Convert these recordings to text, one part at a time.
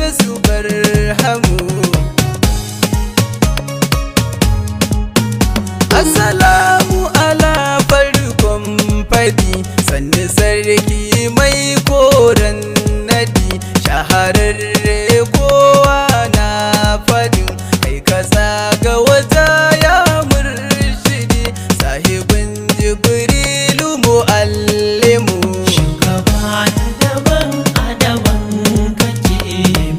da su barhamu. Assalamu ala farkon fadi, sannu sarki mai koren nadi, shahararre kowa na fadin, kai ka zaga wata ya murshidi, sahibin jibrilu muallimu. Shugaba daban a daban kake,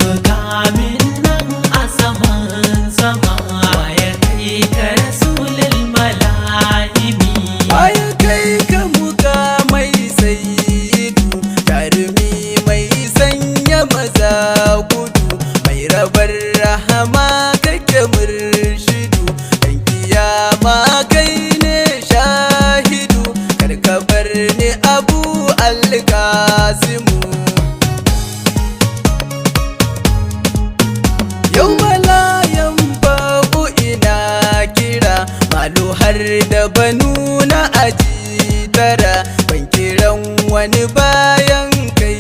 mukamin nan a saman sama, waye kai ka rasulul mala'imi. Waye kai ka muka mai sayyidu, jarumi mai sanya maza gudu, mai rabar rahama kake murshidu, dan kiyama kai ne shahidu, karkabar ne abu alkasimu. Yau malayan babu ina kira, malu har da banu na aji tara, ban kiran wani bayan kai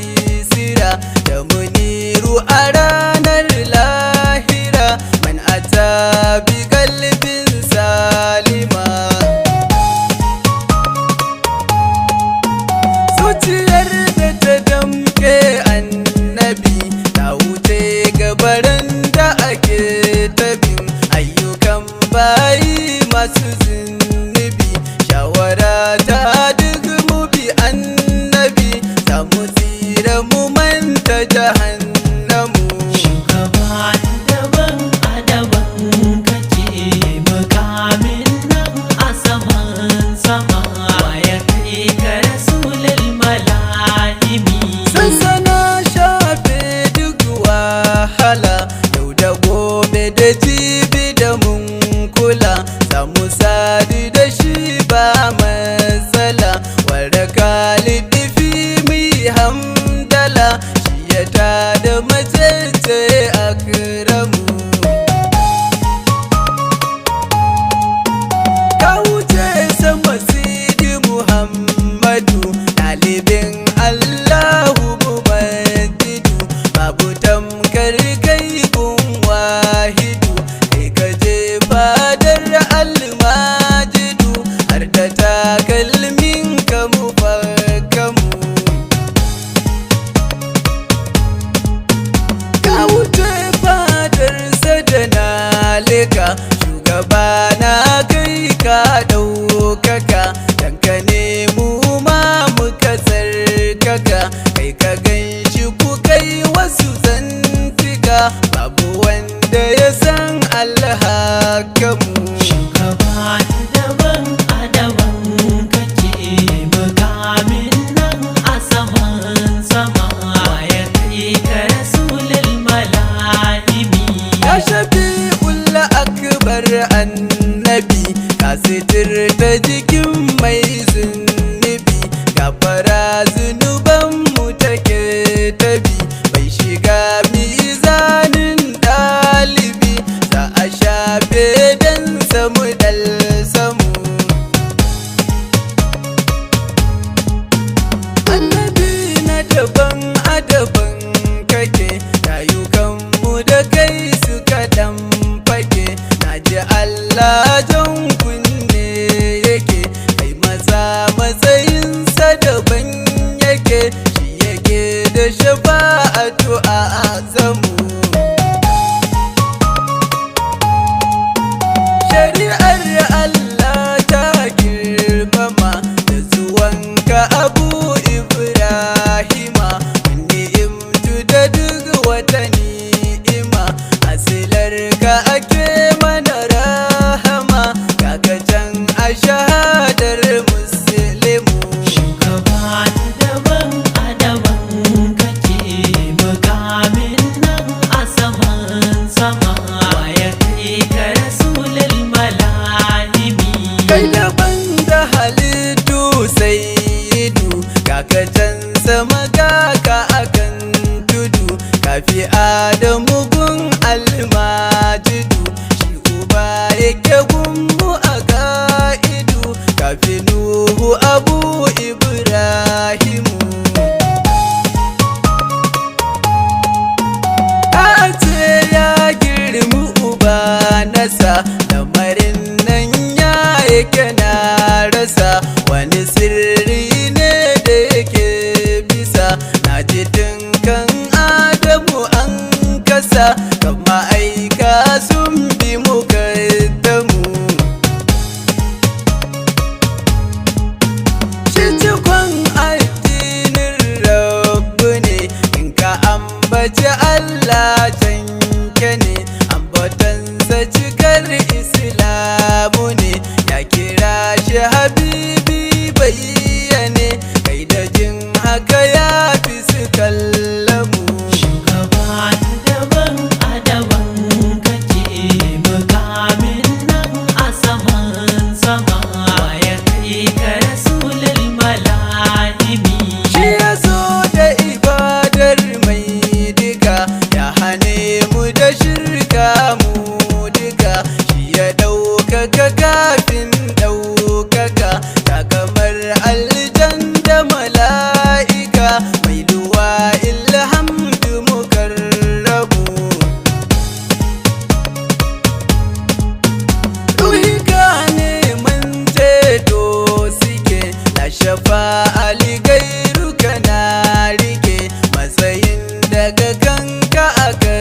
sira, da muniru a ranar lahira, man ata bi kalbin salima. Zuciyar da ta damke annabi, ta wuce gabaran da ake tabin, ayyukan bayi masu zunubi, shawara ta duk mu bi annabi, za mu tsira mu manta jahannamu. Shugaba daban a daban kake, mukamin nan a saman sama, waye kai ka rasulul mala'imi. Sansana shafe duk wahala, yau da gobe da jibi da mun kula, za mu sadu da shi ba matsala, waraka liɗifi mu yi hamdala, shi ya tada macece akramu. Ka wuce sama Sidi Muhammadu, ɗalibin Allahu mumajjidu, babu tamkar kai gun wahidu, kai ka je fadar almajidu, har da takalmin ka mufakkamu. Ka wuce fadar sadana leka, shugaba na kai ka ɗaukaka, dan ka nemu ma muka tsarkaka, kai ka ganshi ku kai wasu zantika, babu wanda ya san alhakamu. Shugaba daban a daban kake, mukamin nan a saman sama, waye kai ka rasulul mala'imi. Ya shafi'ul akbar annabi, ka sitirta jikin mai zunubi, gafara zunuban mu take tabi, bai shiga mizanin ɗalibi, za a shafe dan samu dal samu. Annabi na daban a daban kake, rayukanmu da kai suka dan fake, na ji Allah jan kunne yake, kai maza matsayinsa daban yake, shi yake da shafa'atu a azamu. Shari'ar Allah ta girmama, da zuwanka Abu Ibrahima, ni'imtu da duk wata ni'ima, asilar ka ake mana rahama, kaga can a shahadar muslimu. Shugaba daban a daban kake, mukamin nan a saman sama, waye kai ka rasulul mala'imi. Kai daban da halittu sayyidu, kaka can sama kaka akan tudu, kafi Adamu gun almajidu, shi uba yake gunmu a ka'idu, kafi Nuhu Abu Ibrahimu. Ka isa kan ma'aika sun bi mukaddamu. Shi cikon addinin Rabbu ne, in ka ambaci Allah canke ne, ambatansa cikar Islamu ne, ya kira shi habibi bayyane, kai da jin haka ya fi su kallamu. Shugaba daban a daban kake, mukamin nan a saman sama, ya kai ka rasulul mala'imi. Shi ya zo da ibadar mai duka, ya hane mu da shirka mu duka, shi ya ɗaukaka kafin ɗaukaka, ta kamar aljan da mala'ika, mai luwa ilhamdu mukarrabu. Ruhika ne mun ceto suke, na shafa aligairu kana rike, matsayin daga kanka aka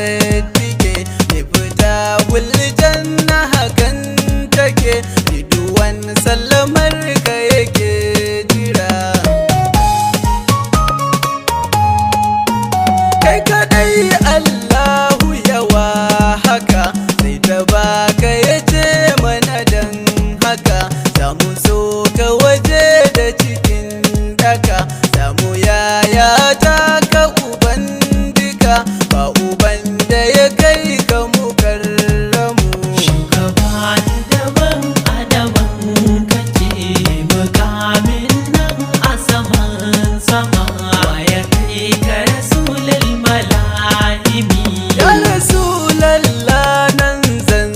tike, mai fita wuljan na hakan take, riduwan sallamar ka yake jira. Kai kadai Allahu yawa haka, sai ta baka ya ce mana dan haka, za mu so ka waje da cikin daka, za mu yaya ta ka uban duka, ba uban da ya kai ka mukarramu. Shugaba daban a daban kake, mukamin nan a saman sama, ya kai ka rasulul mala'imi. Ya Rasulallah nan zan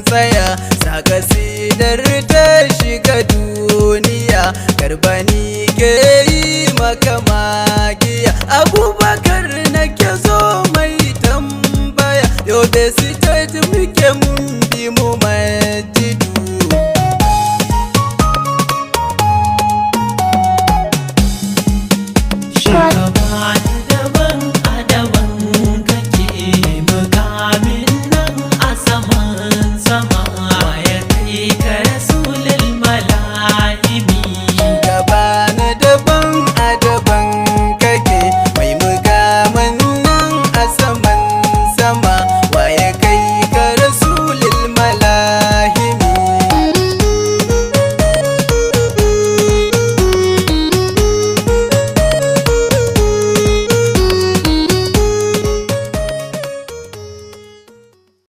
tsaya, saka sidar ta shiga duniya, karbani ke yi maka magiya. Abubakar nake zo mai tambaya, yau da state muke mun bi mu majidu,